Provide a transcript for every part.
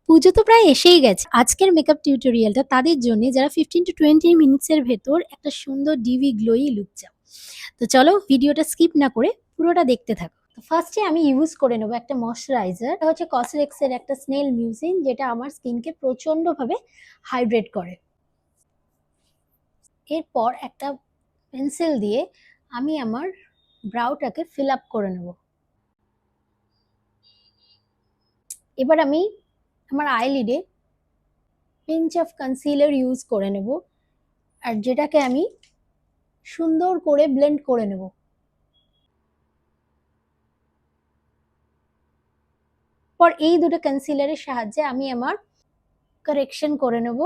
পুজো তো প্রায় এসেই গেছে। আজকের মেকআপ টিউটোরিয়ালটা তাদের জন্যে যারা 15 to 20 মিনিটস এর ভেতর একটা সুন্দর ডিভি গ্লোয়ি লুক চাও। তো চলো ভিডিওটা স্কিপ না করে পুরোটা দেখতে থাকো। তো ফার্স্টে আমি ইউজ করে নেবো একটা ময়েশ্চারাইজার। এটা হচ্ছে কসরেক্স এর একটা স্নেল মিউজিন, যেটা আমার স্কিনকে প্রচন্ডভাবে হাইড্রেট করে। এরপর একটা পেন্সিল দিয়ে আমি আমার ব্রাউটাকে ফিল আপ করে নেব। এবার আমি আমার আইলিডে পিঞ্চ অফ কনসিলার ইউজ করে নেব, আর যেটাকে আমি সুন্দর করে ব্লেন্ড করে নেব। পর এই দুটো কনসিলারের সাহায্যে আমি আমার কারেকশন করে নেব।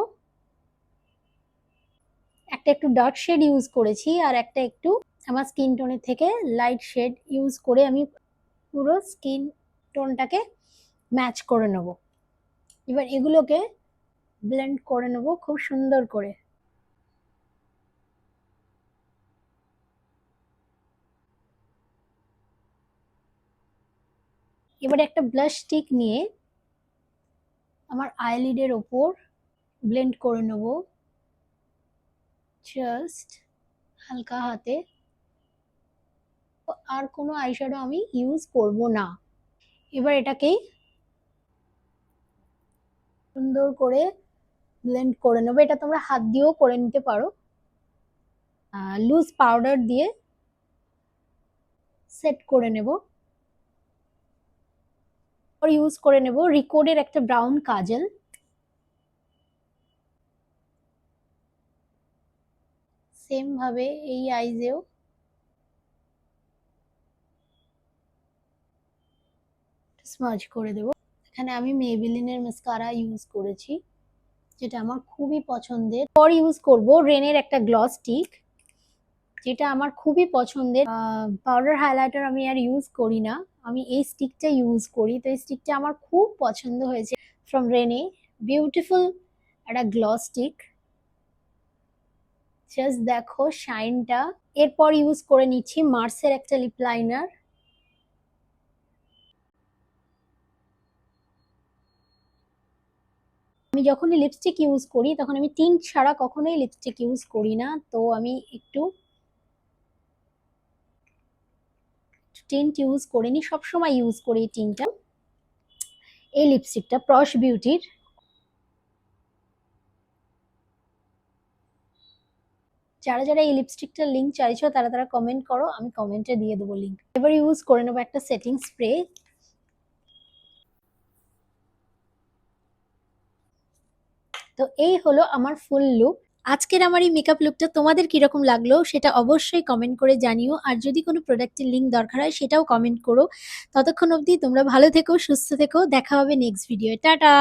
একটা একটু ডার্ক শেড ইউজ করেছি, আর একটা একটু আমার স্কিন টোনের থেকে লাইট শেড ইউজ করে আমি পুরো স্কিন টোনটাকে ম্যাচ করে নেব। এবার এগুলোকে ব্লেন্ড করে নেব খুব সুন্দর করে। এবারে একটা ব্লাশ স্টিক নিয়ে আমার আইলিডের ওপর ব্লেন্ড করে নেব জাস্ট হালকা হাতে। আর কোনো আইশ্যাডো আমি ইউজ করব না। এবার এটাকেই সুন্দর করে ব্লেন্ড করে নেবো। এটা তোমরা হাত দিয়েও করে নিতে পারো। লুজ পাউডার দিয়ে সেট করে নেব। আর ইউজ করে নেব রিকোডের একটা ব্রাউন কাজল। সেম ভাবে এই আইজেও স্মাজ করে দেব। এখানে আমি মেবিলিনের মাস্কারা ইউজ করেছি, যেটা আমার খুবই পছন্দের। পর ইউজ করব রেনের একটা গ্লস স্টিক, যেটা আমার খুবই পছন্দের। পাউডার হাইলাইটার আমি আর ইউজ করি না, আমি এই স্টিকটা ইউজ করি। তো এই স্টিকটা আমার খুব পছন্দ হয়েছে ফ্রম রেনে। বিউটিফুল একটা গ্লস স্টিক, জাস্ট দেখো শাইনটা। এরপর ইউজ করে নিচ্ছি মার্সের একটা লিপ লাইনার। আমি যখনই লিপস্টিক ইউজ করি তখন আমি টিন্ট ছাড়া কখনোই লিপস্টিক ইউজ করি না, তো আমি একটু টিন্ট ইউজ করিনি, সবসময় ইউজ করি এই টিন্টটা। এই লিপস্টিকটা প্রশ বিউটির। যারা যারা এই লিপস্টিকটার লিঙ্ক চাইছো তারা তারা কমেন্ট করো, আমি কমেন্টে দিয়ে দেবো লিঙ্ক। এবার ইউজ করে নেবো একটা সেটিং স্প্রে। তো এই হলো আমার ফুল লুক। আজকের আমার এই মেকআপ লুকটা তোমাদের কিরকম লাগলো সেটা অবশ্যই কমেন্ট করে জানিও, আর যদি কোনো প্রোডাক্টের লিঙ্ক দরকার হয় সেটাও কমেন্ট করো। ততক্ষণ অবধি তোমরা ভালো থেকো, সুস্থ থেকো, দেখা হবে নেক্সট ভিডিও। টাটা।